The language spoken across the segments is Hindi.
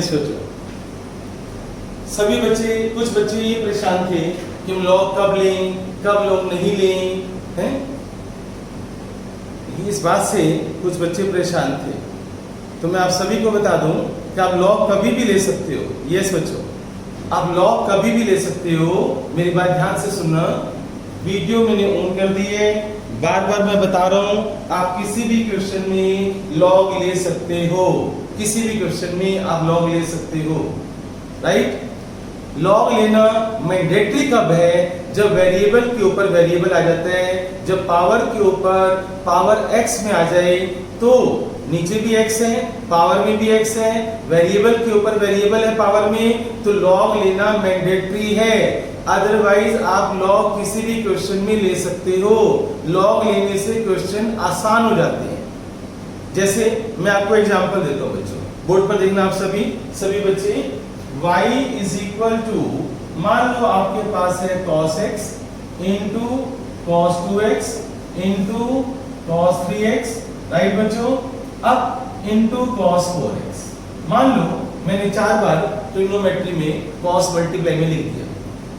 यस बच्चों, सभी बच्चे, कुछ बच्चे ये परेशान थे कि हम लॉग कब लें, कब लॉग नहीं लें, हैं? इस बात से कुछ बच्चे परेशान थे। तो मैं आप सभी को बता दूं कि आप लॉग कभी भी ले सकते हो। यस बच्चों, आप लॉग कभी भी ले सकते हो। मेरी बात ध्यान से सुनना, वीडियो मैंने ऑन कर दी है, बार बार मैं बता रहा हूं, आप किसी भी क्वेश्चन में लॉग ले सकते हो, किसी भी क्वेश्चन में आप लॉग ले सकते हो, राइट। लॉग लेना मैंडेटरी कब है? जब वेरिएबल के ऊपर वेरिएबल आ जाता है, जब पावर के ऊपर पावर x में आ जाए, तो नीचे भी x है, पावर में भी x है, वेरिएबल के ऊपर वेरिएबल है पावर में, तो लॉग लेना मैंडेटरी है। अदरवाइज आप लॉग किसी भी क्वेश्चन में ले सकते हो। लॉग लेने से क्वेश्चन आसान हो जाते हैं। जैसे मैं आपको एग्जांपल देता हूं बच्चों, बोर्ड पर देखना आप सभी बच्चे। y इज इक्वल टू, मान लो आपके पास है cos x into cos 2x into cos 3x, right बच्चों। अब इंटू cos 4x, मान लो मैंने 4 बार ट्रिग्नोमेट्री में cos मल्टीप्लाई में लिख दिया,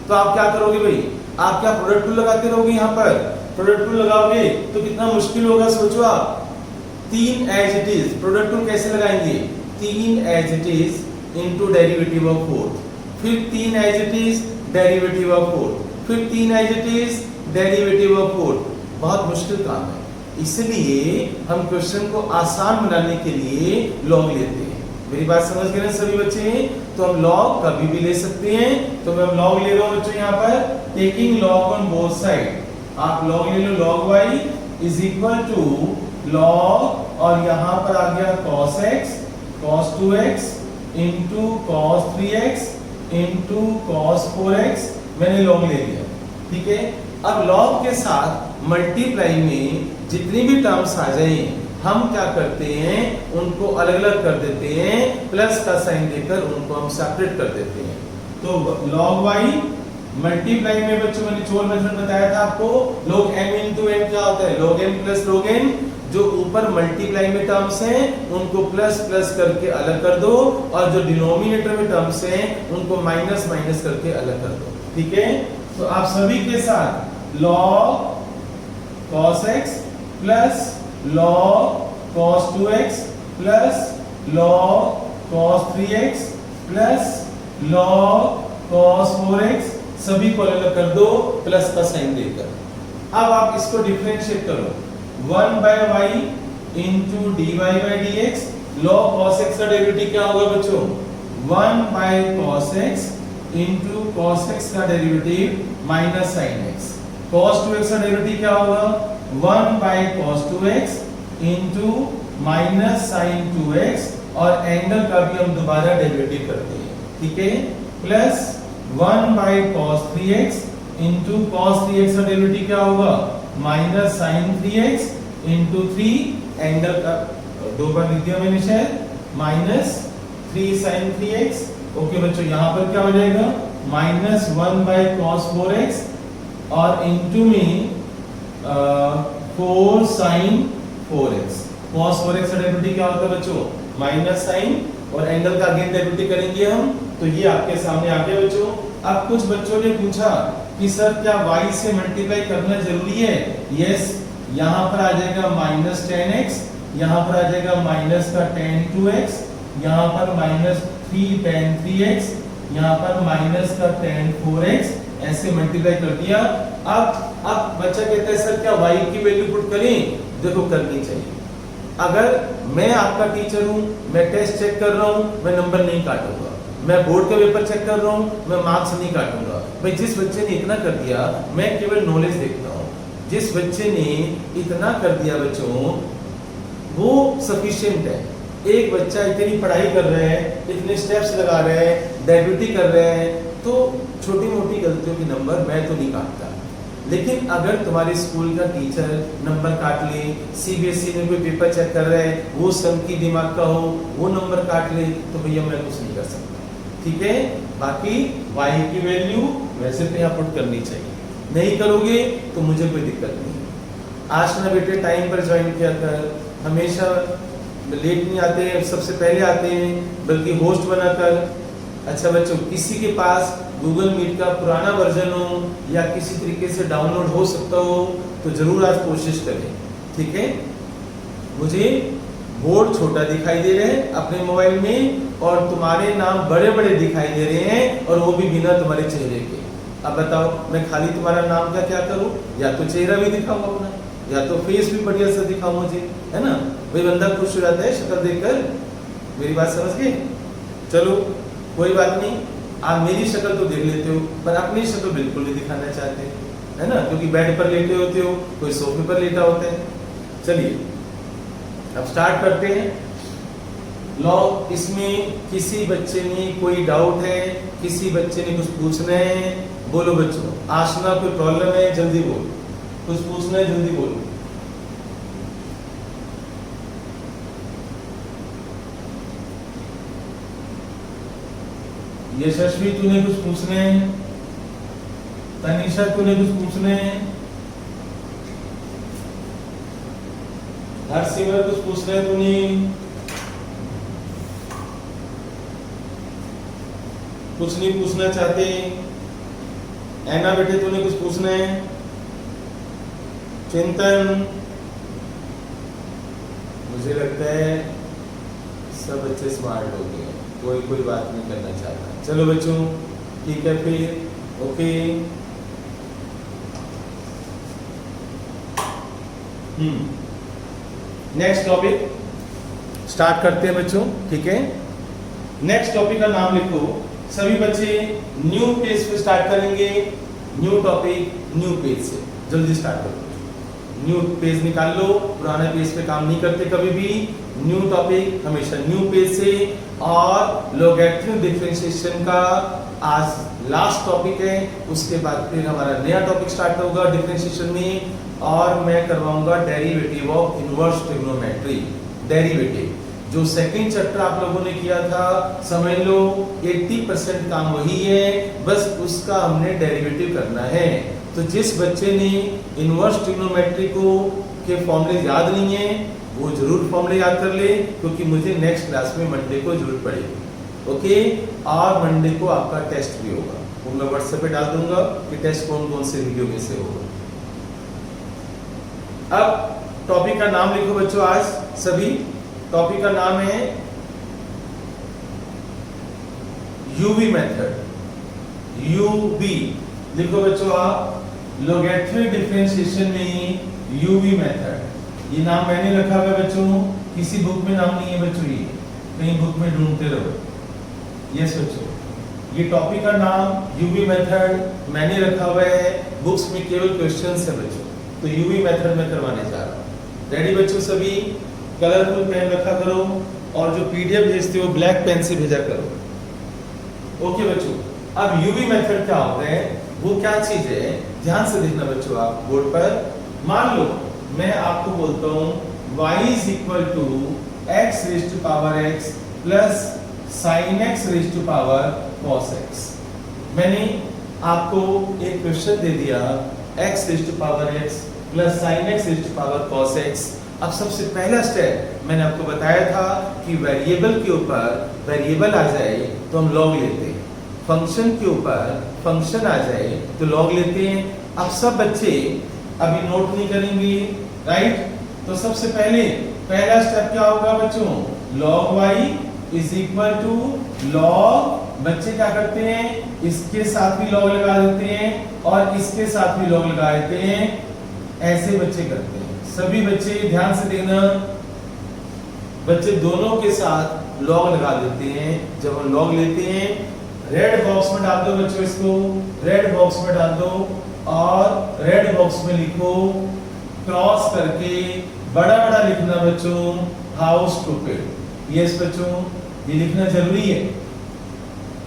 तो आप क्या करोगे भाई? आप क्या प्रोडक्ट टूल लगाते रहोगे? यहाँ पर प्रोडक्ट टूल लगाओगे तो कितना मुश्किल होगा, सोचो आप। 3 as it is, product tool कैसे लगाएंगे? 3 as it is into derivative of 4, फिर 3 as it is derivative of 4, फिर 3 as it is derivative of 4। बहुत मुश्किल काम है, इसलिए हम क्वेश्चन को आसान बनाने के लिए लॉग लेते हैं। मेरी बात समझ गए ना सभी बच्चे? तो हम लॉग कभी भी ले सकते हैं। तो मैं लॉग ले रहा हूं बच्चों यहाँ पर, taking log on both side. आप लॉग ले लो, log y is equal to log, और यहाँ पर आ गया cos x cos 2x into cos 3x into cos 4x, मैंने लॉग ले लिया, ठीक है। अब लॉग के साथ मल्टीप्लाई में जितनी भी टर्म्स आ जाए, हम क्या करते हैं, उनको अलग अलग कर देते हैं, प्लस का साइन देकर उनको हम सेपरेट कर देते हैं। तो log y मल्टीप्लाई में बच्चों मैंने चोर मेथड बताया था आपको, log m इंटू n क्या होता है? log m plus log n। जो ऊपर मल्टीप्लाई में टर्म्स हैं उनको प्लस प्लस करके अलग कर दो, और जो डिनोमिनेटर में टर्म्स हैं उनको माइनस माइनस करके अलग कर दो, ठीक है। तो आप सभी के साथ log cos x plus log cos 2x plus log cos 3x plus log cos 4x, सभी को अलग कर दो प्लस का साइन देकर। अब आप इसको डिफरेंशिएट करो, 1 by y into dy by dx। log cos x का डेरिवेटिव क्या होगा बच्चों? 1 by cos x into cos x का derivative minus sin x। cos 2x का डेरिवेटिव क्या होगा? 1 by cos 2x into minus sin 2x, और एंगल का भी हम दोबारा डेरिवेटिव करते हैं, ठीक है। Plus 1 by cos 3x into cos 3x का डेरिवेटिव क्या होगा? Minus sin 3x into 3, angle का 2 बार लिख दिया मैंने शायद, माइनस 3 sin 3x। ओके बच्चों, यहाँ पर क्या हो जाएगा? माइनस 1 by cos 4x, और इंटू में 4 sin 4x। cos 4x का डेरिवेटिव क्या होता है बच्चों? माइनस sin, और एंगल का अगेन डेरिवेटिव करेंगे हम, तो ये आपके सामने आ गया बच्चों। अब कुछ बच्चों ने पूछा कि सर क्या y से मल्टीप्लाई करना जरूरी है? यस, यहाँ पर आ जाएगा माइनस 10x, यहाँ पर आ जाएगा माइनस का tan 2x, यहाँ पर माइनस 3 tan 3x, यहाँ पर माइनस का tan 4x, ऐसे मल्टीप्लाई कर दिया। अब बच्चा कहता है सर क्या y की वैल्यू पुट करें? देखो करनी चाहिए। अगर मैं आपका टीचर हूँ, मैं टेस्ट चेक कर रहा हूँ, मैं नंबर नहीं काटूंगा। मैं बोर्ड का पेपर चेक कर रहा हूँ, मैं मार्क्स नहीं काटूंगा। भाई जिस बच्चे ने इतना कर दिया, मैं केवल नॉलेज देखता हूँ। जिस बच्चे ने इतना कर दिया बच्चों, वो सफिशिएंट है। एक बच्चा इतनी पढ़ाई कर रहे हैं, इतने स्टेप्स लगा रहे हैं, डेब्यूटी कर रहे हैं, तो छोटी मोटी गलतियों के नंबर मैं तो नहीं काटता। लेकिन अगर तुम्हारे स्कूल का टीचर नंबर काट ले, सीबीएसई में कोई पेपर चेक कर रहे हैं, वो संकी दिमाग का हो, वो नंबर काट ले, तो भैया मैं कुछ नहीं कर सकता, ठीक है। बाकी y की वैल्यू वैसे तो यहाँ पुट करनी चाहिए, नहीं करोगे तो मुझे कोई दिक्कत नहीं। आज ना बेटे टाइम पर ज्वाइन किया कर, हमेशा लेट नहीं आते हैं, सबसे पहले आते हैं, बल्कि होस्ट बनाकर। अच्छा बच्चों, किसी के पास गूगल मीट का पुराना वर्जन हो या किसी तरीके से डाउनलोड हो सकता हो तो जरूर आज कोशिश करें, ठीक है। मुझे बोर्ड छोटा दिखाई दे रहे हैं अपने मोबाइल में और तुम्हारे नाम बड़े बड़े दिखाई दे रहे हैं, और वो भी बिना तुम्हारे चेहरे के। अब बताओ मैं खाली तुम्हारा नाम का क्या करूं? या तो चेहरा भी दिखाऊं अपना, या तो फेस भी बढ़िया सा दिखाऊं मुझे, है ना। वही बंदा खुश हो जाता है शक्ल देखकर। मेरी बात समझ गए? चलो कोई बात नहीं, आप मेरी शक्ल तो देख लेते हो पर अपनी शक्ल बिल्कुल नहीं दिखाना चाहते, है ना, क्योंकि बेड पर लेटे होते हो, कोई सोफे पर लेटा होता है। चलिए अब स्टार्ट करते हैं। लॉग, इसमें किसी बच्चे ने कोई डाउट है, किसी बच्चे ने कुछ पूछना है? बोलो बच्चों। आशना कोई प्रॉब्लम है? जल्दी बोलो, कुछ पूछना है जल्दी बोलो। यशस्वी तूने कुछ पूछना है? तनिषा तूने कुछ पूछना है? हरसिमरत कुछ पूछना है तूने? कुछ नहीं पूछना चाहते? ऐना बेटे तूने कुछ पूछना है? चिंतन, मुझे लगता है सब बच्चे स्मार्ट हो गए, कोई बात नहीं करना चाहता। चलो बच्चों ठीक है फिर, ओके। नेक्स्ट टॉपिक स्टार्ट करते हैं बच्चों, ठीक है। नेक्स्ट टॉपिक का नाम लिखो सभी बच्चे। न्यू पेज पे स्टार्ट करेंगे। न्यू टॉपिक न्यू पेज से, जल्दी स्टार्ट करो। न्यू पेज निकाल लो, पुराने पेज पे काम नहीं करते कभी भी। न्यू टॉपिक हमेशा न्यू पेज से। और लोगैरिथम डिफरेंशिएशन का आज लास्ट टॉपिक है, उसके बाद फिर हमारा नया टॉपिक स्टार्ट होगा डिफरेंशिएशन में, और मैं करवाऊंगा derivative of inverse trigonometry. Derivative जो सेकंड चैप्टर आप लोगों ने किया था, समझ लो 80% काम वही है, बस उसका हमने डेरिवेटिव करना है। तो जिस बच्चे ने इनवर्स ट्रिग्नोमेट्री को के फॉर्मूले याद नहीं है वो जरूर फॉर्मूले याद कर ले, क्योंकि मुझे नेक्स्ट क्लास में मंडे को जरूरत पड़ेगी, ओके। और मंडे को आपका टेस्ट भी होगा, वो मैं व्हाट्सएप पे डाल दूंगा कि टेस्ट कौन कौन से वीडियो में से होगा। अब टॉपिक का नाम लिखो बच्चों आज सभी। टॉपिक का नाम है यूवी मेथड। यूवी लिखो बच्चों आप। लोगैरिथमिक डिफरेंशिएशन में यूवी मेथड, ये नाम मैंने रखा हुआ है बच्चों, किसी बुक में नाम नहीं है बच्चों, ये कहीं बुक में ढूंढते रहो। यस बच्चों, ये टॉपिक का नाम यूवी मेथड मैंने रखा हुआ है, बुक्स में केवल क्वेश्चंस है बच्चों, तो यूवी मेथड में करवाने जा रहा हूं। रेडी बच्चों सभी? कलरफुल पेन रखा करो, और जो पीडीएफ भेजते हो ब्लैक पेन से भेजा करो, ओके बच्चों। अब यूवी मेथड क्या होता है, वो क्या चीज है, ध्यान से देखना बच्चों आप बोर्ड पर। मान लो मैं आपको बोलता हूं y is equal to x raise to power x plus sine x raise to power cos x। मैंने आपको एक क्वेश्चन दे दिया x raise to power x plus sine x raise to power cos x। अब सबसे पहला स्टेप मैंने आपको बताया था कि वेरिएबल के ऊपर वेरिएबल आ जाए तो हम लॉग लेते हैं, फंक्शन के ऊपर फंक्शन आ जाए तो लॉग लेते हैं। अब सब बच्चे अभी नोट नहीं करेंगे, राइट? तो सबसे पहले पहला स्टेप क्या होगा बच्चों, log y is equal to log, बच्चे क्या करते हैं, इसके साथ भी log लगा देते हैं और इसके साथ भी log लगा देते हैं, ऐसे बच्चे करते हैं। सभी बच्चे ध्यान से देखना, बच्चे दोनों के साथ log लगा देते हैं। जब हम log लेते हैं, रेड बॉक्स में डाल दो बच्चों, इसको रेड बॉक्स में डाल दो और रेड बॉक्स में लिखो क्रॉस करके, बड़ा बड़ा लिखना बच्चों, हाउ स्टूपिड। यस बच्चों, ये लिखना जरूरी है,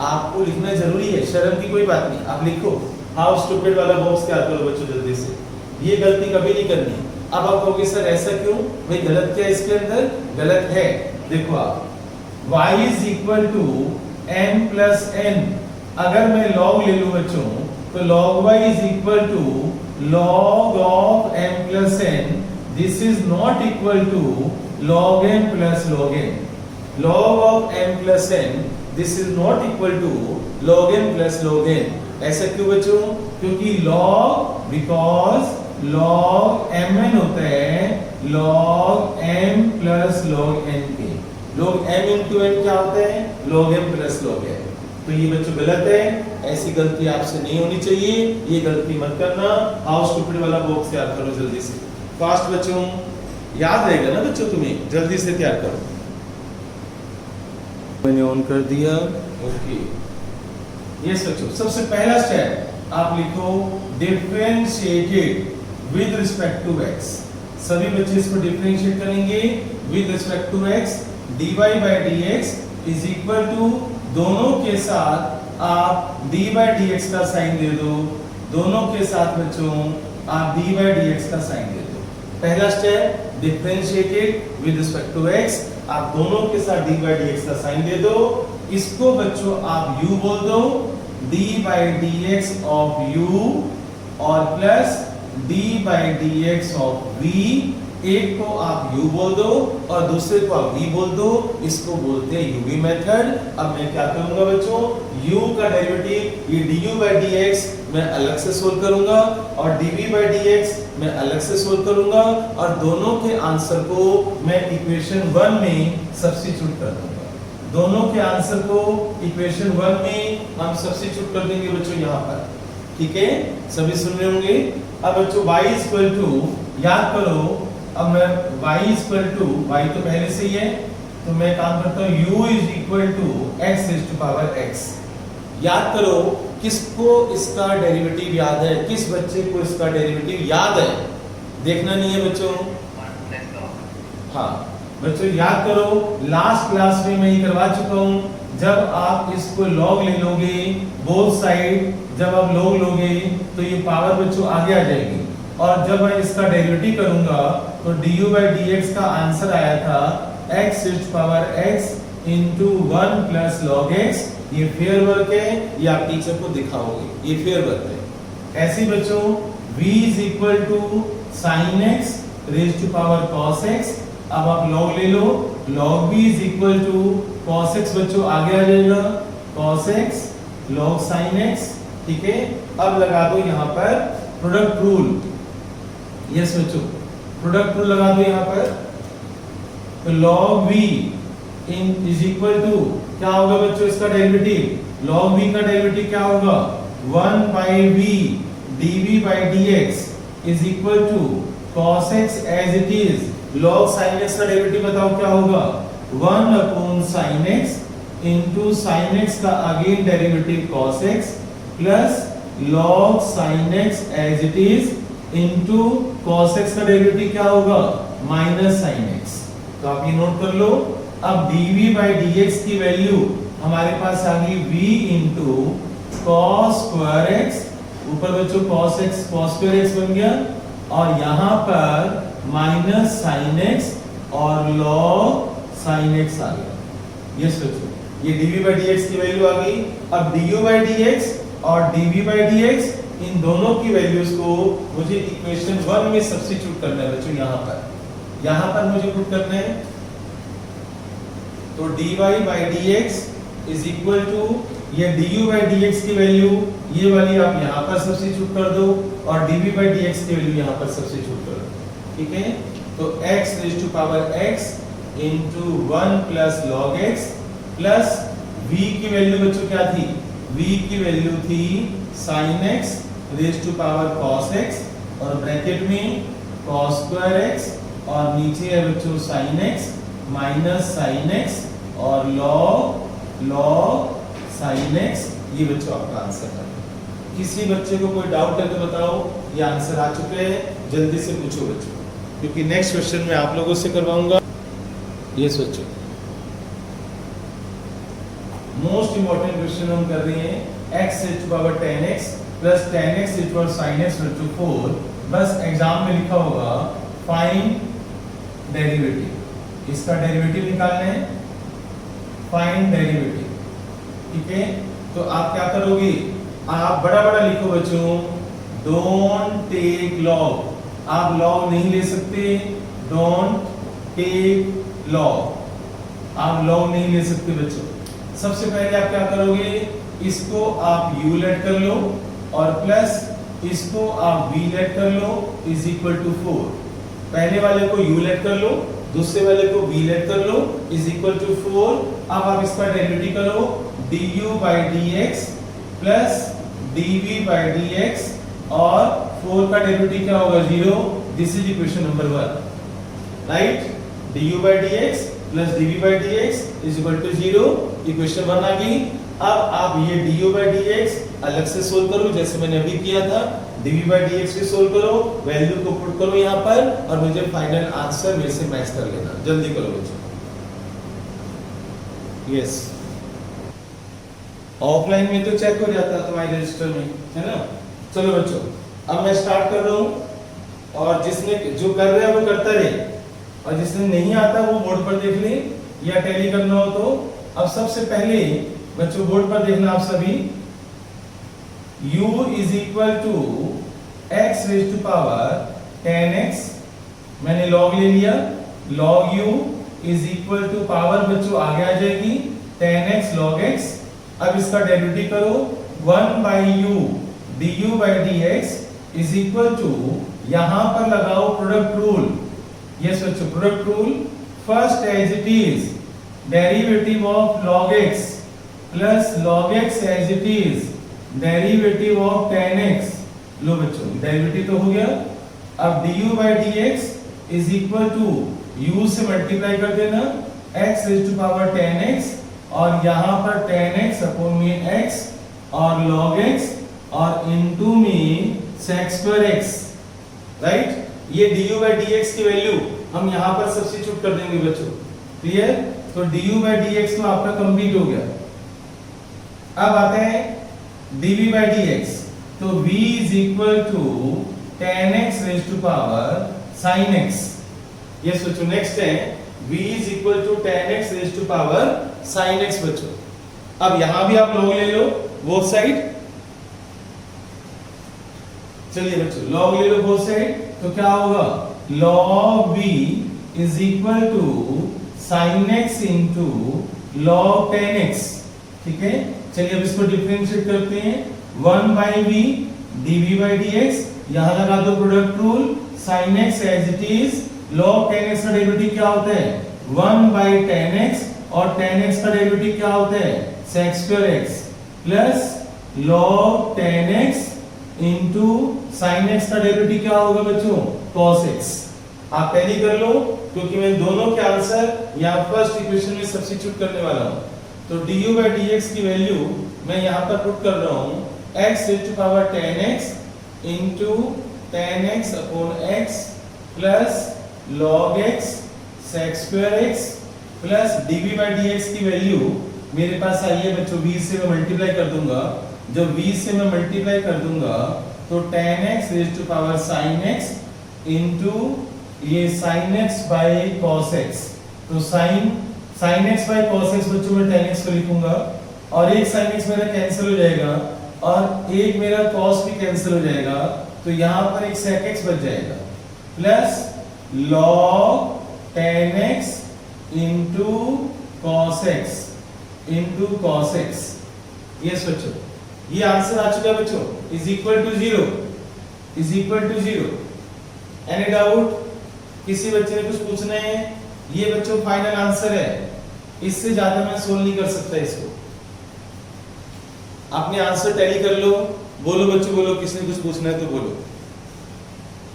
आपको लिखना जरूरी है, शर्म की कोई बात नहीं, आप लिखो हाउ स्टूपिड वाला बॉक्स क्या करो बच्चों जल्दी से, ये गलती कभी नहीं करनी। अब आप कहोगे सर ऐसा क्यों, भाई गलत क्या है इसके अंदर, गलत है, देखो आप y is equal to m plus n, अगर मैं log ले लूं बच्चों तो log y is equal to log of m plus n, this is not equal to log m plus log n. Log of m plus n, this is not equal to log m plus log n. ऐसा क्यों बच्चों? क्योंकि log, because log mn होता है log m plus log n के. log m into n क्या होता है? log m plus log n. तो ये बच्चों गलत है, ऐसी गलती आपसे नहीं होनी चाहिए, ये गलती मत करना. आओ स्टूपिड वाला बॉक्स तैयार करो जल्दी से, फास्ट बच्चों, याद रहेगा ना बच्चों, तुम्हें जल्दी से तैयार करो. मैंने ऑन कर दिया. ओके, ये बच्चों सबसे पहला स्टेप आप लिखो differentiated with respect to x. सभी बच्चे इसको डिफरेंशिएट करेंगे with respect to x. dy by dx is equal to, दोनों के साथ आप d by dx का साइन दे दो. दोनों के साथ बच्चों आप d by dx का साइन दे दो. पहला step differentiated with respect to x, आप दोनों के साथ d by dx का साइन दे दो. इसको बच्चों आप u बोल दो, d by dx of u, और plus d by dx of v. एक को आप u बोल दो और दूसरे को आप v बोल दो. इसको बोलते हैं uv मेथड. अब मैं क्या करूंगा बच्चों, u का डेरिवेटिव ये du by dx मैं अलग से सोल्व करूंगा और dv by dx मैं अलग से सोल्व करूंगा, और दोनों के आंसर को मैं इक्वेशन 1 में सब्स्टिट्यूट कर दूंगा. दोनों के आंसर को इक्वेशन 1 में हम सब्स्टिट्यूट कर देंगे बच्चों यहाँ पर. ठीक है, सभी सुन रहे होंगे. अब बच्चों y इक्वल टू, याद करो, अब मैं y इक्वल टू, y तो पहले से ही है, तो मैं काम करता हूँ u is equal to x raise to power x. याद करो, किसको इसका डेरिवेटिव याद है? किस बच्चे को इसका डेरिवेटिव याद है? देखना नहीं है बच्चों. हाँ बच्चों याद करो, लास्ट क्लास में मैं ये करवा चुका हूँ. जब आप इसको लॉग ले लोगे बोथ साइड, जब आप लॉग लोगे तो ये पावर बच्चों आगे आ जाएगी, और जब मैं इसका डेरिवेटिव करूंगा तो du by dx का आंसर आया था x raise to power x into 1 plus log x. ये फेयर वर्क है, ये आप टीचर को दिखाओगे, ये फेयर वर्क है. ऐसे बच्चों v is equal to sin x raise to power cos x. अब आप log ले लो, log v is equal to cos x बच्चों आगे आ जाएगा, cos x log sin x. ठीक है, अब लगा दो यहाँ पर प्रोडक्ट रूल. यस बच्चों, प्रोडक्ट रूल लगा दो यहाँ पर. तो log v इन इज इक्वल टू, क्या होगा बच्चों इसका डेरिवेटिव? log v का डेरिवेटिव क्या होगा? 1 by v dv by dx is equal to cos x as it is. log sin x का डेरिवेटिव बताओ क्या होगा? 1 upon sin x into sin x का again derivative cos x plus log sin x as it is into cos x का डेरिवेटिव क्या होगा? Minus sin x. तो आप ये नोट कर लो. अब dv by dx की वैल्यू हमारे पास आ गई v into cos square x, ऊपर बच्चों cos x cos square x बन गया, और यहाँ पर माइनस sin x और log sin x आ गया. यस बच्चों, ये dv by dx की वैल्यू आ गई. अब du by dx और dv by dx, इन दोनों की वैल्यूज को मुझे इक्वेशन 1 में सब्स्टिट्यूट करना है बच्चों. यहाँ पर मुझे पुट करना है. तो dy by dx is equal to, ये du by dx की वैल्यू ये वाली आप यहाँ पर सब्स्टिट्यूट कर दो, और dv by dx की वैल्यू यहाँ पर सब्स्टिट्यूट कर दो. ठीक है, तो x raise to power x into 1 plus log x plus v की वैल्यू बच्चों क्या थी? v की वैल्यू थी sin x raise to power cos x, और ब्रैकेट में cos square x, और नीचे है बच्चों sin x minus sin x और log sin x. ये बच्चों आपका आंसर है. किसी बच्चे को कोई डाउट है तो बताओ. ये आंसर आ चुके हैं, जल्दी से पूछो बच्चों, क्योंकि नेक्स्ट क्वेश्चन मैं आप लोगों से करवाऊंगा. ये सोचो, मोस्ट इंपॉर्टेंट क्वेश्चन हम कर रहे हैं. x raise to power 10x plus 10x raise to power sin x raise to 4. बस एग्जाम में लिखा होगा फाइंड डेरिवेटिव. इसका डेरिवेटिव निकालना है, फाइंड डेरिवेटिव. ठीक है, तो आप क्या करोगे? आप बड़ा बड़ा लिखो बच्चों, डोंट टेक लॉग. आप लॉग नहीं ले सकते, डोंट टेक लॉग, आप लॉग नहीं ले सकते बच्चों। सबसे पहले आप क्या करोगे, इसको आप u लेट कर लो और प्लस इसको आप v लेट कर लो इज इक्वल टू 4। पहले वाले को u लेट कर लो, दूसरे वाले को v लेट कर लो इज इक्वल टू 4। अब आप इसका डेरिवेटिव करो du by dx plus dv by dx और 4 का डेरिवेटिव क्या होगा 0। This is equation number 1, right. du by dx plus dv by dx is equal to 0, equation 1 आ गई। अब आप ये du बाई dx अलग से सोल्व करो जैसे मैंने अभी किया था, dv बाई dx भी सोल्व करो, वैल्यू को पुट करो यहाँ पर और मुझे फाइनल आंसर मेरे से मैच कर लेना। जल्दी करो बच्चों। यस, ऑफलाइन में तो चेक हो जाता है तुम्हारे रजिस्टर में, है ना। चलो बच्चों, अब मैं स्टार्ट कर रहा हूँ और जिसने जो कर रहा है वो करता रहे और जिसने नहीं आता वो बोर्ड पर देख ले या टैली करना हो तो। अब सबसे पहले बच्चों बोर्ड पर देखना आप सभी, u is equal to x raise to power 10x, मैंने log ले लिया, log u is equal to power बच्चों आगे आ जाएगी 10x log x। अब इसका डेरिवेटिव करो 1 by u du by dx is equal to, यहां पर लगाओ प्रोडक्ट रूल। यस बच्चों, product rule, first as it is derivative of log x plus log x as it is derivative of 10x। लो बच्चों डेरिवेटिव तो हो गया। अब du by dx is equal to u से मल्टीप्लाई कर देना x raise to power 10x और यहाँ पर 10x अपॉन में x और log x और इनटू में sec स्क्वायर x, राइट। ये du बाई dx की वैल्यू हम यहाँ पर सब्स्टिट्यूट कर देंगे बच्चों, क्लियर। तो du बाई dx तो आपका कंप्लीट हो गया। अब आते हैं dv बाई dx, तो v is equal to 10x raise to power sin x। Yes बच्चों, नेक्स्ट है v is equal to 10x raise to power sin x बच्चों। अब यहां भी आप log ले लो बोथ साइड। चलिए बच्चों log ले लो बोथ साइड, तो क्या होगा log v is equal to sin x into log 10x, ठीक है। चलिए अब इसको डिफरेंशिएट करते हैं, 1 by v dv by dx, यहां लगा दो product rule, sin x as it is, log 10x का डेरिवेटिव क्या होता है 1 बाई 10x और 10x का डेरिवेटिव क्या होता है sec square x plus log 10x into sin x का डेरिवेटिव क्या होगा बच्चों cos x। आप पहले कर लो क्योंकि मैं दोनों के आंसर यहाँ फर्स्ट इक्वेशन में सब्स्टिट्यूट करने वाला हूँ। तो du by dx की वैल्यू मैं यहाँ पर पुट कर रहा हूँ x raise to power 10x into 10x upon x plus log x sec square x plus dv by dx की वैल्यू मेरे पास आई है बच्चों 20 से मैं मल्टीप्लाई कर दूंगा। जब 20 से मैं मल्टीप्लाई कर दूंगा तो 10x raise to power sin x into ये sin x by cos x। तो sin x by cos x बच्चों मैं 10x को लिखूंगा और एक sin x मेरा कैंसिल हो जाएगा और एक मेरा cos भी कैंसिल हो जाएगा, तो यहाँ पर एक sec x बच जाएगा plus log 10x into cos x into cos x। Yes बच्चों ये आंसर आ चुका है बच्चों, is equal to 0, is equal to 0। Any doubt? किसी बच्चे ने कुछ पूछना है? ये बच्चों फाइनल आंसर है, इससे ज्यादा मैं सोल्व नहीं कर सकता इसको। आपने आंसर टैली कर लो। बोलो बच्चों बोलो, किसने कुछ पूछना है तो बोलो।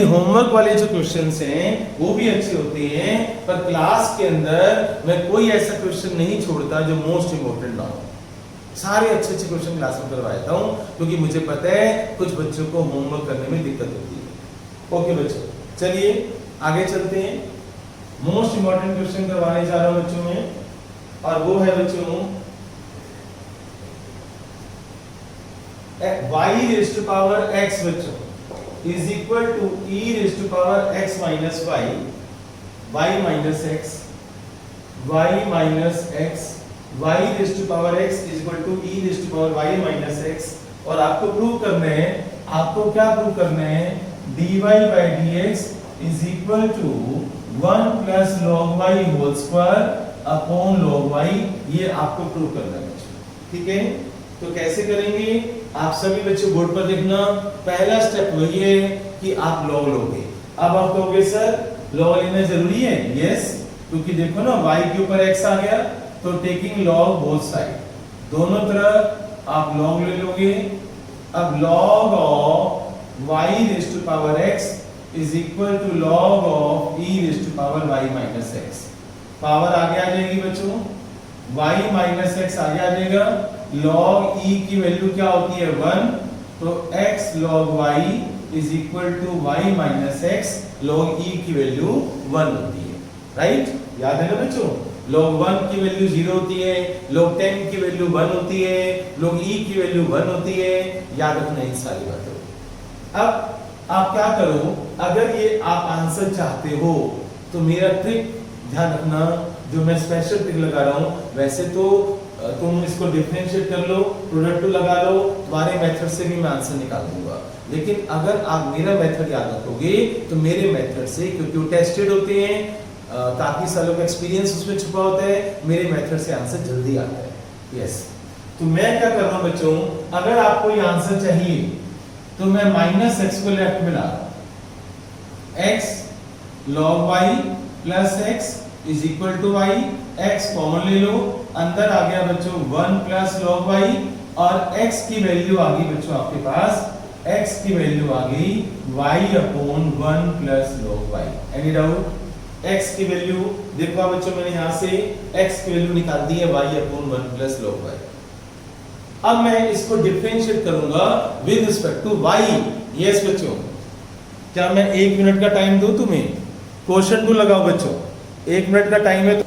होमवर्क वाले जो क्वेश्चंस हैं वो भी अच्छे होते हैं, पर क्लास के अंदर मैं कोई ऐसा क्वेश्चन नहीं छोड़ता जो मोस्ट इंपोर्टेंट ना हो। सारे अच्छे अच्छे क्वेश्चन क्लास में करवाता हूं क्योंकि मुझे पता है कुछ बच्चों को होमवर्क करने में दिक्कत होती है। ओके बच्चों चलिए आगे चलते हैं। मोस्ट इंपोर्टेंट क्वेश्चन करवाने जा रहा हूं बच्चों में, और वो है बच्चों y raise to power x बच्चों is equal to e raise to power x minus y, y minus x, y minus x, y raise to power x is equal to e raise to power y minus x। और आपको प्रूव करना है, आपको क्या प्रूव करना है, dy by dx is equal to 1 plus log y whole square upon log y, ये आपको प्रूव करना है बच्चों, ठीक है। तो कैसे करेंगे, आप सभी बच्चों बोर्ड पर देखना। पहला स्टेप वही है कि आप log लोगे। अब आप कहोगे सर log लेना जरूरी है, यस, क्योंकि देखो ना y के ऊपर x आ गया, तो टेकिंग log बोथ साइड, दोनों तरफ आप log ले लोगे। अब log of y raise to power x is equal to log of e raise to power y minus x, power आगे आ जाएगी बच्चों, y माइनस x आगे आ जाएगा। log e की वैल्यू क्या होती है 1, तो x log y is equal to y minus x, log e की वैल्यू 1 होती है, राइट, याद है ना बच्चों। log 1 की वैल्यू 0 होती है, log 10 की वैल्यू 1 होती है, log e की वैल्यू 1 होती है, याद रखना इन सारी बातों। अब आप क्या करो, अगर ये आप आंसर चाहते हो तो मेरा ट्रिक ध्यान रखना, जो मैं स्पेशल ट्रिक लगा रहा हूं, वैसे तो तुम इसको डिफरेंशिएट कर लो, प्रोडक्ट लगा लो, तुम्हारे मेथड से भी मैं आंसर निकाल दूंगा। लेकिन अगर आप मेरा मेथड याद रखोगे तो मेरे मेथड से, क्योंकि वो टेस्टेड होते हैं, काफी सालों का एक्सपीरियंस उसमें छुपा होता है, मेरे मेथड से आंसर जल्दी आता है, यस। तो मैं क्या कर रहा हूं बच्चों, अगर आपको ये आंसर चाहिए तो मैं माइनस एक्स को लेफ्ट में ला रहा हूं, x log y plus x is equal to y, x common ले लो, अंदर आ गया बच्चों 1 प्लस log y, और x की वैल्यू आ गई बच्चों आपके पास, x की वैल्यू आ गई y upon 1 plus log y। Any doubt, x की वैल्यू देखो बच्चों, मैंने यहां से x की वैल्यू निकाल दी है y upon 1 plus log y। अब मैं इसको डिफरेंशिएट करूंगा with respect to y, yes बच्चों। क्या मैं 1 मिनट का टाइम दूं तुम्हें, क्वेश्चन टू लगाओ बच्चों, 1 मिनट का टाइम है, तो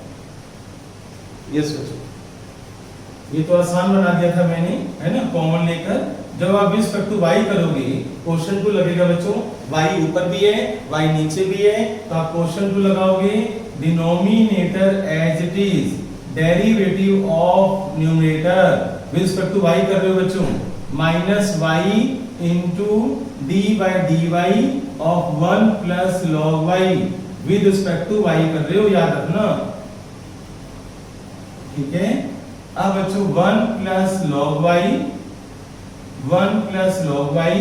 यस बच्चों, ये तो आसान बना दिया था मैंने, है ना, कॉमन लेकर। जब आप रिस्पेक्ट टू y करोगे, क्वेश्चन टू लगेगा बच्चों, y ऊपर भी है y नीचे भी है, तो आप क्वेश्चन टू लगाओगे, denominator as it is, derivative of numerator with respect to y कर रहे हो बच्चों, minus y into d by d y of 1 plus log y with respect to y कर रहे हो, याद रखना, ठीक है। अब बच्चों 1 plus log y, 1 plus log y,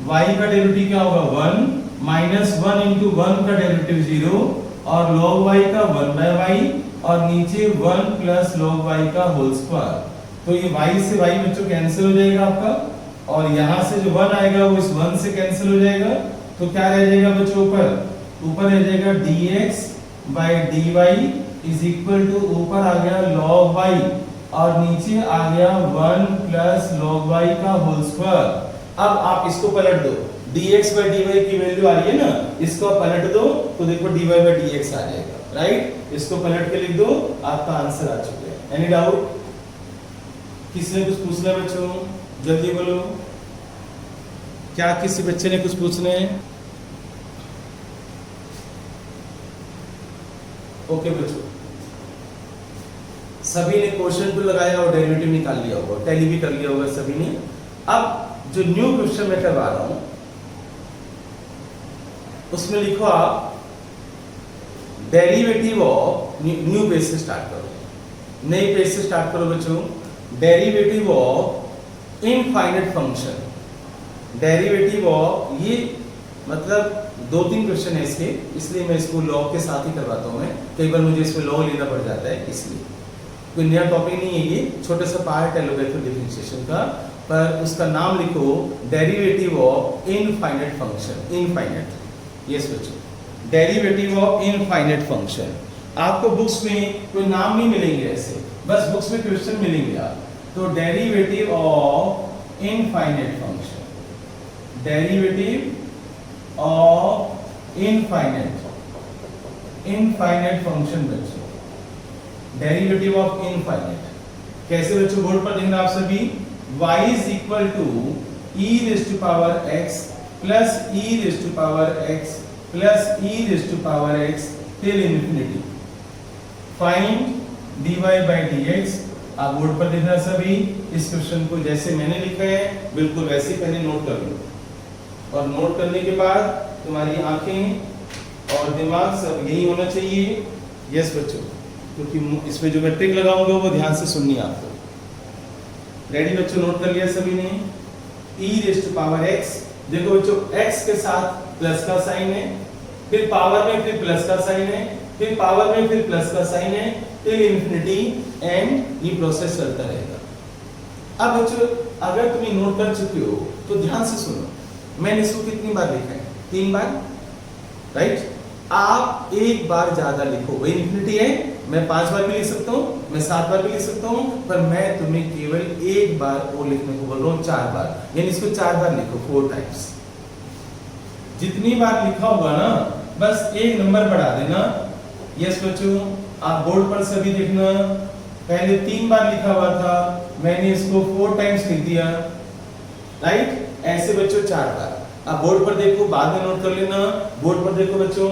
y का डेरिवेटिव क्या होगा 1, माइनस 1 इंटू 1 का डेरिवेटिव 0, और log y का 1 बाय y, और नीचे 1 प्लस log y का होल स्क्वायर। तो ये y से y बच्चों कैंसिल हो जाएगा आपका, और यहां से जो 1 आएगा वो इस 1 से कैंसिल हो जाएगा, तो क्या रह जाएगा बच्चों, ऊपर रह जाएगा dx by dy is equal to, ऊपर आ गया log y, और नीचे आ गया 1 प्लस log y का होल स्क्वायर। अब आप इसको पलट दो, dx बाय dy की वैल्यू आ रही है ना, इसको पलट दो तो देखो dy बाय dx आ जाएगा, राइट। इसको पलट के लिख दो, आपका आंसर आ चुका है। एनी डाउट, किसी ने कुछ पूछना है बच्चों, जल्दी बोलो, क्या किसी बच्चे ने कुछ पूछना है? ओके बच्चों, सभी ने क्वेश्चन टू लगाया और डेरिवेटिव निकाल लिया होगा, टैली भी कर लिया होगा सभी ने। अब जो न्यू क्वेश्चन मैं करवा रहा हूं उसमें लिखो आप डेरिवेटिव ऑफ, न्यू पेज से स्टार्ट करो, नई पेज से स्टार्ट करो बच्चों, derivative of infinite function, derivative of, ये मतलब 2-3 क्वेश्चन है इसके, इसलिए मैं इसको लॉग के साथ ही करवाता हूं। मैं कई बार मुझे इसमें लॉग लेना पड़ जाता है, इसलिए कोई नया टॉपिक नहीं है, ये छोटा सा पार्ट है लोगैरिथम डिफरेंशिएशन का, पर उसका नाम लिखो derivative of infinite function, infinite, yes बच्चों, डेरिवेटिव ऑफ इनफाइनाइट फंक्शन। आपको बुक्स में कोई नाम नहीं मिलेंगे ऐसे, बस बुक्स में क्वेश्चन मिलेंगे आप। तो derivative of infinite function, derivative of infinite, infinite function बच्चों, डेरिवेटिव ऑफ इनफाइनाइट कैसे बच्चों, बोर्ड पर देखना आप सभी, y is equal to e raise to power x plus e raise to power x plus e raise to power x till infinity, find dy by dx। आप बोर्ड पर देखना सभी, इस क्वेश्चन को जैसे मैंने लिखा है बिल्कुल वैसे पहले नोट कर लो, और नोट करने के बाद तुम्हारी आंखें और दिमाग सब यही होना चाहिए। यस बच्चों, क्योंकि इसमें जो मैं ट्रिक लगाऊंगा वो ध्यान से सुननी है आपको। रेडी बच्चों, नोट कर लिया सभी ने? e⁻x, देखो बच्चों x के साथ प्लस का साइन है, फिर पावर में फिर प्लस का साइन है, फिर पावर में फिर प्लस का साइन है, टिल इंफिनिटी, एंड ये प्रोसेस चलता रहेगा। अब बच्चों अगर तुम नोट कर चुके हो तो ध्यान से सुनो, मैंने इसको कितनी बार लिखा है? 3 बार, राइट? आप एक बार ज्यादा लिखो, वही इंफिनिटी है, मैं 5 बार भी लिख सकता हूँ, मैं 7 बार भी लिख सकता हूँ, पर मैं तुम्हें केवल एक बार वो लिखने को बोल रहा हूँ, 4 बार, यानी इसको 4 बार लिखो, 4 टाइम्स। जितनी बार लिखा होगा ना, बस एक नंबर बढ़ा देना। यस बच्चों, आप बोर्ड पर सभी देखना, पहले 3 बार लिखा हुआ था, मैंने इसको 4 टाइम्स लिख दिया, राइट? ऐसे बच्चों 4 बार। आप बोर्ड पर देखो, बाद में नोट कर लेना। बोर्ड पर देखो बच्चों,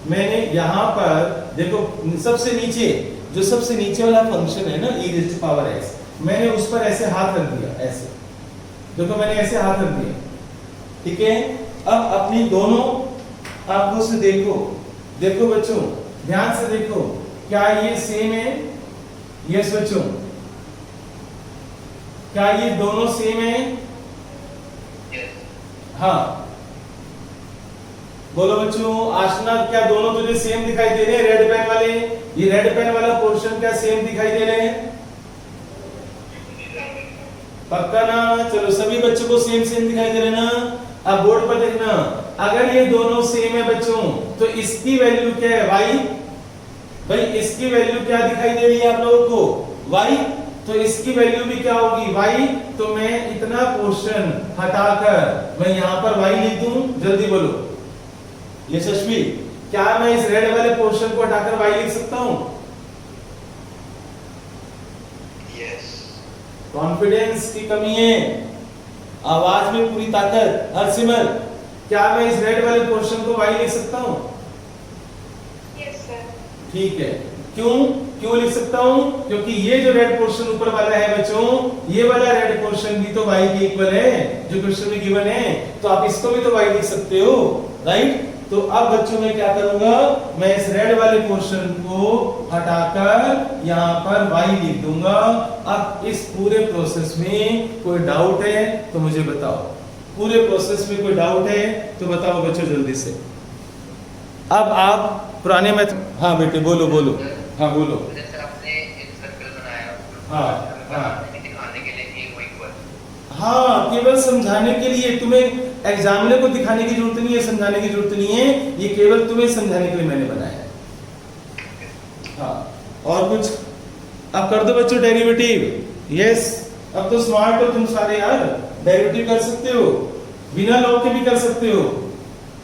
मैंने यहाँ पर देखो सबसे नीचे, जो सबसे नीचे वाला फंक्शन है ना e⁻x, मैंने उस पर ऐसे हाथ रख दिया, ऐसे देखो, मैंने ऐसे हाथ रख दिया, ठीक है? अब अपनी दोनों आंखों से देखो, देखो बच्चों ध्यान से देखो, क्या ये सेम है? यस बच्चों, क्या ये दोनों सेम है? हाँ, बोलो बच्चों। आशना, क्या दोनों तुझे सेम दिखाई दे रहे हैं? रेड पेन वाले, ये रेड पेन वाला पोर्शन क्या सेम दिखाई दे रहे हैं? पक्का ना? चलो सभी बच्चों को सेम सेम दिखाई दे रहे ना? अब बोर्ड पर देखना, अगर ये दोनों सेम है बच्चों, तो इसकी वैल्यू क्या है? y। भाई इसकी वैल्यू क्या दिखाई दे रही है आप लोगों को? y। तो इसकी वैल्यू भी क्या होगी? y। तो मैं इतना पोर्शन हटाकर मैं यहाँ पर y लिख दूं, जल्दी बोलो यशस्वी, क्या मैं इस रेड वाले पोर्शन को हटाकर y लिख सकता हूं? यस। कॉन्फिडेंस की कमी है, आवाज में पूरी ताकत। हरसिमर, क्या मैं इस रेड वाले पोर्शन को y लिख सकता हूं? Yes sir. ठीक है, क्यों लिख सकता हूं? क्योंकि ये जो रेड पोर्शन ऊपर वाला है बच्चों, ये वाला रेड पोर्शन भी तो y के इक्वल है, जो क्वेश्चन में गिवन है, तो आप इसको भी तो y लिख सकते हो, राइट? तो अब बच्चों मैं क्या करूंगा, मैं इस रेड वाले पोर्शन को हटाकर यहाँ पर y लिख दूंगा। अब इस पूरे प्रोसेस में कोई डाउट है तो मुझे बताओ, पूरे प्रोसेस में कोई डाउट है तो बताओ बच्चों जल्दी से। अब आप पुराने मेथड, हाँ बेटे बोलो बोलो, हाँ बोलो। जैसे आपने एक सर्कल बनाया, हाँ दिखाने के लिए कि वो इक्वल, हाँ, केवल समझाने के लिए, तुम्हें एग्जामिनर को दिखाने की जरूरत नहीं है, समझाने की जरूरत नहीं है, ये केवल तुम्हें समझाने के लिए मैंने बनाया है। हाँ, और कुछ? अब कर दो बच्चों डेरिवेटिव। यस, अब तो स्मार्ट हो तुम सारे यार, डेरिवेटिव कर सकते हो, बिना लॉग के भी कर सकते हो।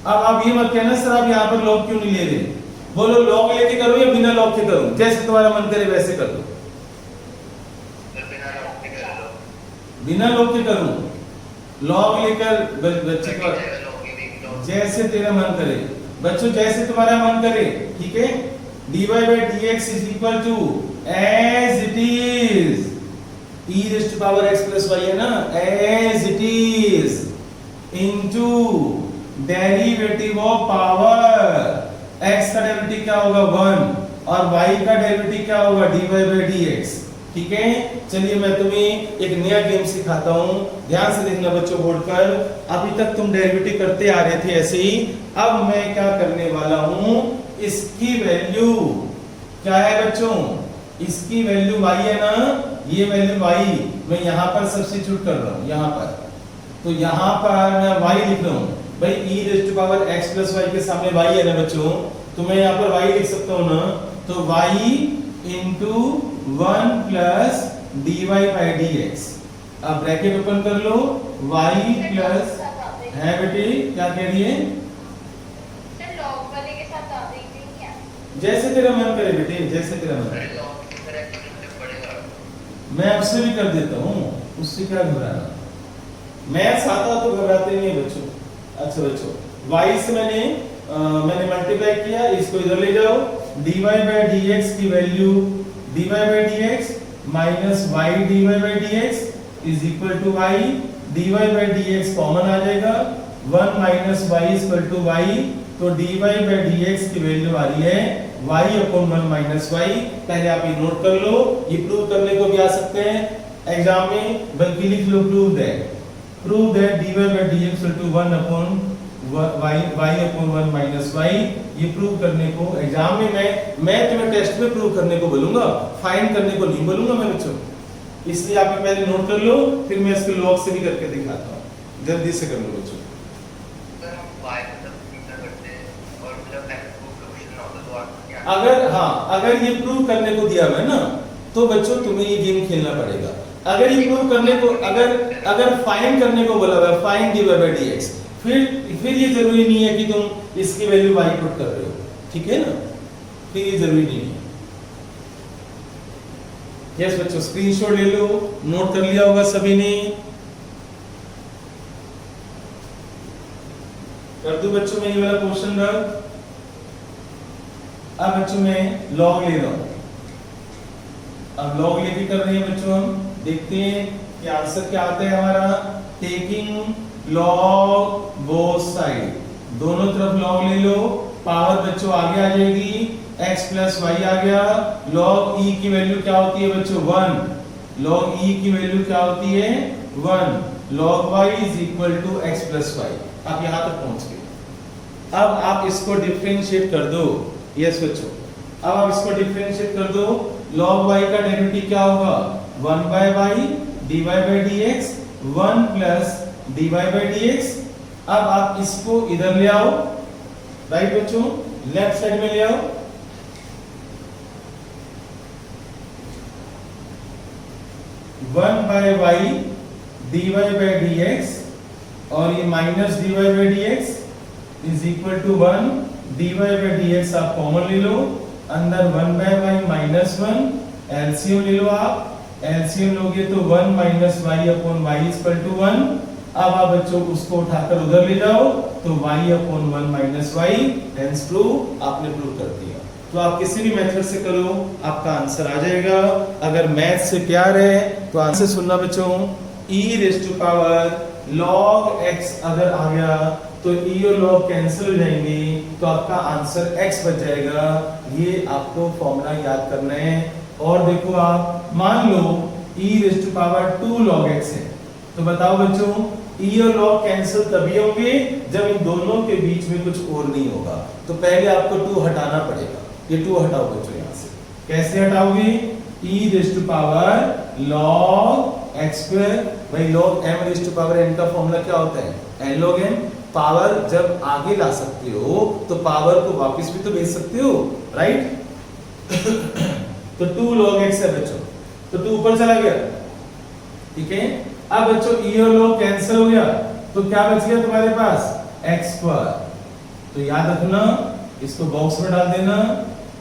अब आप ये मत कहना सर आप यहाँ पर लॉग क्यों नहीं ले रहे, बोलो लॉग लेके करो या बिना लॉग के करो, जैसे तुम्हारा मन करे वैसे कर दो। बिना लॉग के करूं, लॉग लेकर बच्चे को जैसे तेरा मन करे बच्चों, जैसे तुम्हारा मन करे, ठीक है? dy/dx is equal to as it is, e⁻x + y है ना, as it is into derivative of power, x का डेरिवेटिव क्या होगा 1 और y का डेरिवेटिव क्या होगा dy/dx, ठीक है? चलिए मैं तुम्हें एक नया गेम सिखाता हूं, ध्यान से देखना बच्चों बोर्ड पर। अभी तक तुम डेरिवेटिव करते आ रहे थे ऐसे ही, अब मैं क्या करने वाला हूं, इसकी वैल्यू क्या है बच्चों? इसकी वैल्यू y है ना, ये वैल्यू y मैं यहाँ पर सब्स्टिट्यूट कर रहा हूँ, यहाँ पर, तो यहाँ पर मैं y लिख रहा हूँ। भाई e⁻x + y के सामने y है ना बच्चों, तो मैं यहाँ पर y लिख सकता हूँ ना, तो y इंटू 1 प्लस dy/dx। अब ब्रैकेट ओपन कर लो, y प्लस, है बेटी क्या कह रही है? सर लॉग वाले के साथ आ रही थी क्या? जैसे तेरा मन करे बेटे, जैसे तेरा मन करे। मैं आपसे भी कर देता हूँ, उससे क्या घबराना, मैथ्स आता तो घबराते नहीं बच्चों। अच्छा बच्चों, y से मैंने मल्टीप्लाई किया, इसको इधर ले जाओ, dy/dx की value dy/dx minus y dy/dx is equal to y, dy/dx common आ जाएगा, 1 - y = y, तो dy by dx की वैल्यू आ रही है y अपॉन 1 माइनस y। पहले आप ये नोट कर लो, ये प्रूव करने को भी आ सकते हैं एग्जाम में, बल्कि लिख लो prove that dy by dx equal to 1 upon y upon 1 minus y। ये प्रूव करने को एग्जाम में मैं तुम्हें टेस्ट में प्रूव करने को बोलूंगा, फाइंड करने को नहीं बोलूंगा मैं बच्चों। इसलिए आप ये पहले नोट कर लो, फिर मैं इसको लॉग से भी करके दिखाता हूँ। जल्दी से कर लो बच्चों। सर हम y को जब इंटर करते हैं और जब नेक्स्ट प्रूफ का क्वेश्चन ना होता तो आपको क्या अगर ये प्रूव करने को दिया हुआ है ना, तो बच्चों तुम्हें ये गेम खेलना पड़ेगा। अगर ये प्रूव करने को अगर फाइंड करने को बोला हुआ है, फाइंड dy by dx, फिर ये जरूरी नहीं है कि तुम इसकी वैल्यू y पुट कर रहे हो, ठीक है ना, फिर ये जरूरी नहीं है। यस बच्चों, स्क्रीनशॉट ले लो, नोट कर लिया होगा सभी ने। कर दूं बच्चों मैं ये वाला क्वेश्चन रख। अब बच्चों मैं लॉग ले रहा हूं। अब लॉग लेके कर रहे हैं बच्चों, हम देखते हैं कि आंसर क्या आता है हमारा। टेकिंग लॉग बोथ साइड, दोनों तरफ लॉग ले लो। पावर बच्चों आगे आ जाएगी, x प्लस वाई आ गया। log e की वैल्यू क्या होती है बच्चों 1। log e की वैल्यू क्या होती है 1। log y is equal to x plus y. आप यहां तक पहुंच गए। अब आप इसको डिफरेंशिएट कर दो। यस बच्चों, अब आप इसको डिफरेंशिएट कर दो। log y का डेरिवेटिव क्या होगा 1 by y dy by dx 1 plus dy by dx। अब आप इसको इधर ले आओ, राइट बच्चों, लेफ्ट साइड में ले आओ। One by y dy by dx और ये minus dy by dx is equal to 1। dy by dx आप कॉमन ले लो, अंदर 1 बाय y माइनस 1। एलसीएम ले लो आप, एलसीएम लोगे तो 1 minus y upon y equal to 1। अब आप बच्चों उसको उठाकर उधर ले जाओ तो y upon 1 minus y। Hence prove, आपने प्रूव कर दिया। तो आप किसी भी मेथड से करो, आपका आंसर आ जाएगा। अगर मैथ से प्यार है तो आंसर सुनना बच्चों, e raise to power log x अगर आ गया तो e और log कैंसिल हो जाएंगे, तो आपका आंसर x बच जाएगा। ये आपको फॉर्मूला याद करना है। और देखो आप मान लो e raise to power 2 log x है, तो बताओ बच्चों e और log कैंसिल तभी होंगे जब इन दोनों के बीच में कुछ और नहीं होगा। तो पहले आपको 2 हटाना पड़ेगा। ये 2 हटाओ बच्चों यहाँ से। कैसे हटाओगे? e raise to power log x square. भाई log m raise to power n का फॉर्मूला क्या होता है n log m। पावर जब आगे ला सकते हो तो पावर को वापस भी तो भेज सकते हो, राइट। तो 2 log x है बच्चों, तो 2 ऊपर चला गया, ठीक है। अब बच्चों e और log कैंसिल हो गया तो क्या बच गया तुम्हारे पास x स्क्वायर। तो याद रखना, इसको बॉक्स में डाल देना।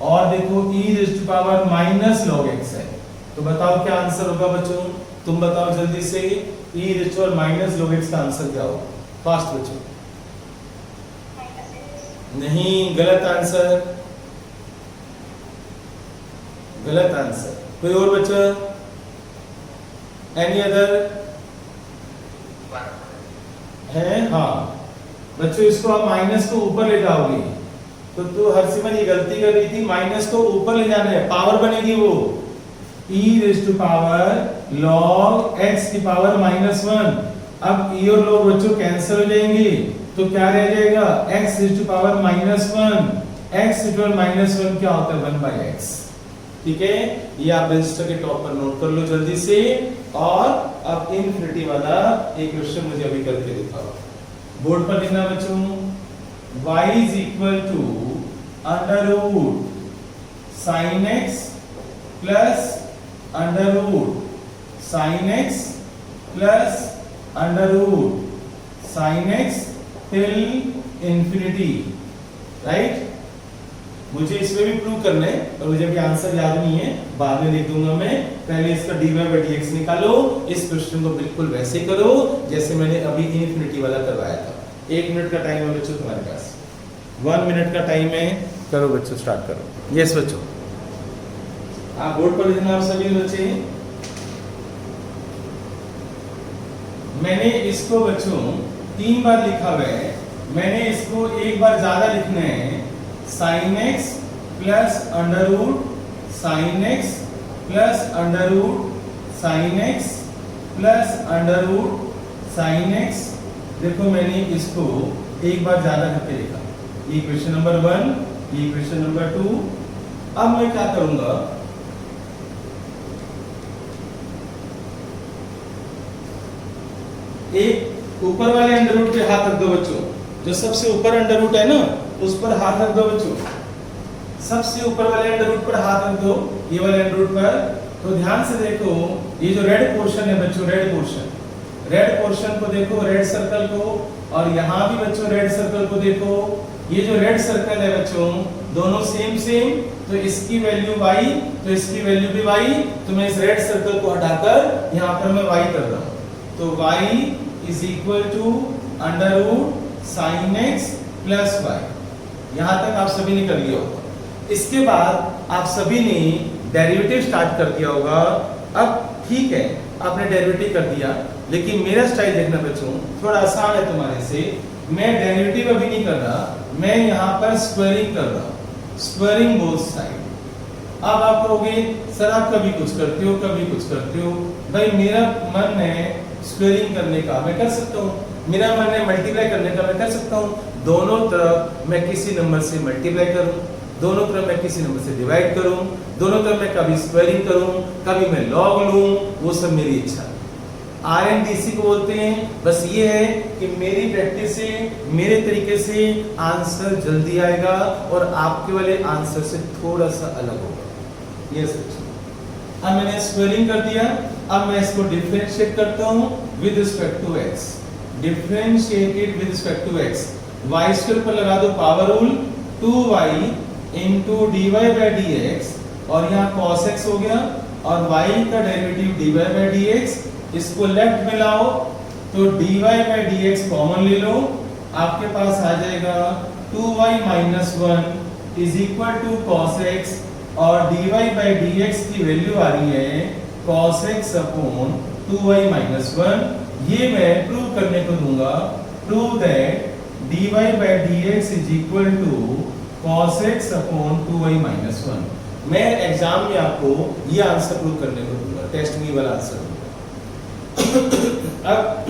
और देखो e raise to power minus log x है, तो बताओ क्या आंसर होगा बच्चों, तुम बताओ जल्दी से। e raise to power minus log x का आंसर क्या होगा? फास्ट बच्चों। नहीं, गलत आंसर, गलत आंसर। कोई और बच्चा? एनी अदर है? हाँ बच्चों, इसको आप माइनस को ऊपर ले जाओगे तो तू हरसिमन ये गलती कर रही थी, माइनस को ऊपर ले जाना है, पावर बनेगी वो e raise to power log x की पावर -1। अब e और log बच्चों कैंसिल हो जाएंगे तो क्या रह जाएगा x raise to power -1। x raise to power -1 क्या होता है 1/x, ठीक है। ये आप रजिस्टर के टॉप पर नोट कर लो जल्दी से। और अब इनफिनिटी वाला एक क्वेश्चन मुझे अभी करके दिखाओ, बोर्ड पर लिखना बच्चों। y is equal to under root sine x plus under root sine x plus under root sine x till infinity, right. मुझे इसमें भी प्रूव करना है और मुझे अभी आंसर याद नहीं है, बाद में लिख दूंगा मैं। पहले इसका dy by dx निकालो। इस क्वेश्चन को बिल्कुल वैसे करो जैसे मैंने अभी इनफिनिटी वाला करवाया था। 1 मिनट का टाइम है बच्चों तुम्हारे पास, 1 मिनट का टाइम है। करो बच्चों, स्टार्ट करो। यस बच्चों, आप बोर्ड पर लिखना आप सभी बच्चे। मैंने इसको बच्चों 3 बार लिखा हुआ है मैंने इसको एक बार ज्यादा लिखना है, sine x plus under root sine x plus under root sine x plus under root sine x. देखो मैंने इसको एक बार ज्यादा करके लिखा, ये इक्वेशन नंबर 1, ये इक्वेशन नंबर 2। अब मैं क्या करूंगा, एक ऊपर वाले अंडर रूट पे हाथ रख दो बच्चों, जो सबसे ऊपर अंडर रूट है ना उस पर हाथ रख दो बच्चों, सबसे ऊपर वाले अंडर रूट पर हाथ रख दो, ये वाले अंडर रूट पर। तो ध्यान से देखो, ये जो रेड पोर्शन है बच्चों, रेड पोर्शन को देखो, रेड सर्कल को, और यहाँ भी बच्चों रेड सर्कल को देखो। ये जो रेड सर्कल है बच्चों, दोनों सेम, तो इसकी वैल्यू y, तो इसकी वैल्यू भी y। तो मैं इस रेड सर्कल को हटाकर यहाँ पर मैं y कर रहा हूँ, तो y is equal to under root sine x plus y। यहाँ तक आप सभी ने कर लिया होगा। इसके बाद आप सभी ने डेरिवेटिव स्टार्ट कर दिया होगा। अब ठीक है, आपने डेरिवेटिव कर दिया, लेकिन मेरा स्टाइल देखना बच्चों, थोड़ा आसान है तुम्हारे से। मैं डेरिवेटिव अभी नहीं कर रहा, मैं यहाँ पर स्क्वायरिंग कर रहा हूँ, स्क्वायरिंग बोथ साइड। अब आप कहोगे सर आप कभी कुछ करते हो, कभी कुछ करते हो। भाई मेरा मन है स्क्वायरिंग करने का, मैं कर सकता हूँ। मेरा मन है मल्टीप्लाई करने का, मैं कर सकता हूँ। दोनों तरफ मैं किसी नंबर से मल्टीप्लाई करूँ, दोनों तरफ मैं किसी नंबर से डिवाइड करूं, दोनों तरफ मैं कभी स्क्वायरिंग करूं, कभी मैं लॉग लूं, वो सब मेरी इच्छा है। RNDC को बोलते हैं। बस ये है कि मेरी प्रैक्टिस से, मेरे तरीके से आंसर जल्दी आएगा और आपके वाले आंसर से थोड़ा सा अलग होगा। ये सच। अब मैंने स्क्वायरिंग कर दिया, अब मैं इसको डिफरेंशिएट करता हूं with respect to x। Differentiated with respect to x, y square पर लगा दो power rule, 2y into d y by d x, और यहाँ cos x हो गया, और y का derivative dy by d x. इसको लेफ्ट में लाओ तो dy by d x common ले लो, आपके पास आ जाएगा 2y minus 1 is equal to cos x, और dy बाई डी एक्स की वैल्यू आ रही है cos x upon 2y minus 1। ये मैं प्रूव करने को दूंगा, prove that dy by d x is equal to cos x upon 2y minus 1। मैं एग्जाम में आपको ये आंसर प्रूव करने को दूंगा, टेस्ट में वाला आंसर। अब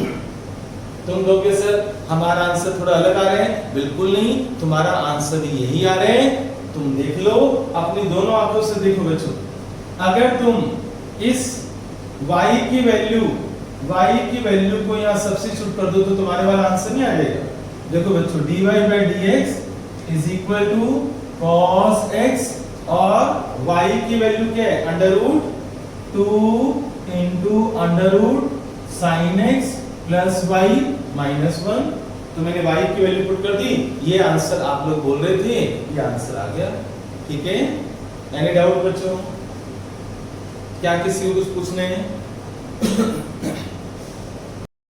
तुम लोगे सर हमारा आंसर थोड़ा अलग आ रहा है, बिल्कुल नहीं, तुम्हारा आंसर यही आ रहे हैं। तुम देख लो, अपनी दोनों आंखों से देखो बच्चों। अगर तुम इस y की वैल्यू को यहाँ सब्स्टिट्यूट कर दो तो तुम्हारे वाला आंसर नहीं आ जाएगा। देखो बच्चों, dy by d x is equal to cos x, और y की वैल्यू क्या है, under root 2 into under root sine x plus y minus 1। तो मैंने y की वैल्यू पुट कर दी, ये आंसर आप लोग बोल रहे थे, ये आंसर आ गया। ठीक है, एनी डाउट बच्चों? क्या किसी को कुछ पूछना है?